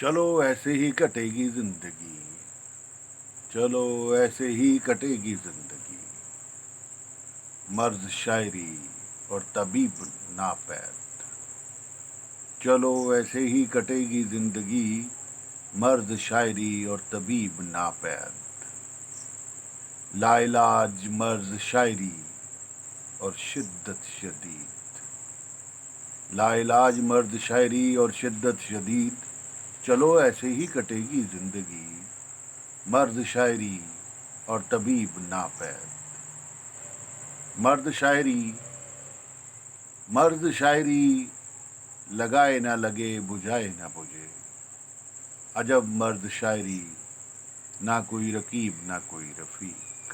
چلو ایسے ہی کٹے گی زندگی، چلو ایسے ہی کٹے گی زندگی، مرض شاعری اور طبیب ناپید۔ چلو ایسے ہی کٹے گی زندگی، مرض شاعری اور طبیب ناپید۔ لا علاج مرض شاعری اور شدت شدید، لا علاج مرض شاعری اور شدت شدید۔ چلو ایسے ہی کٹے گی زندگی، مرض شاعری اور طبیب ناپید۔ مرض شاعری لگائے نہ لگے، بجھائے نہ بجھے۔ عجب مرض شاعری، نہ کوئی رقیب نہ کوئی رفیق۔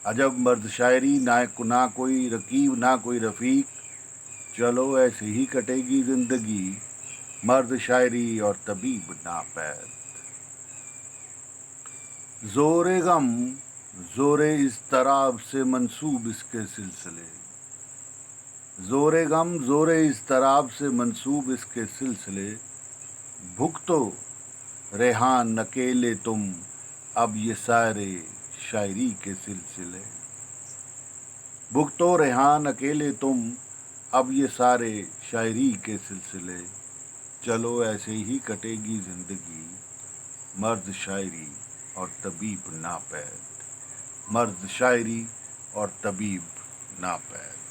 عجب مرض شاعری، نہ کوئی رقیب نہ کوئی رفیق۔ چلو ایسے ہی کٹے گی زندگی، مرض شاعری اور طبیب ناپید۔ زور غم زور اضطراب سے منسوب اس کے سلسلے، زور غم زور اضطراب سے منسوب اس کے سلسلے۔ بھگتو ریحان اکیلے تم اب یہ سارے شاعری کے سلسلے۔ بھگتو ریحان اکیلے تم اب یہ سارے شاعری کے سلسلے۔ چلو ایسے ہی کٹے گی زندگی، مرض شاعری اور طبیب ناپید، مرض شاعری اور طبیب ناپید۔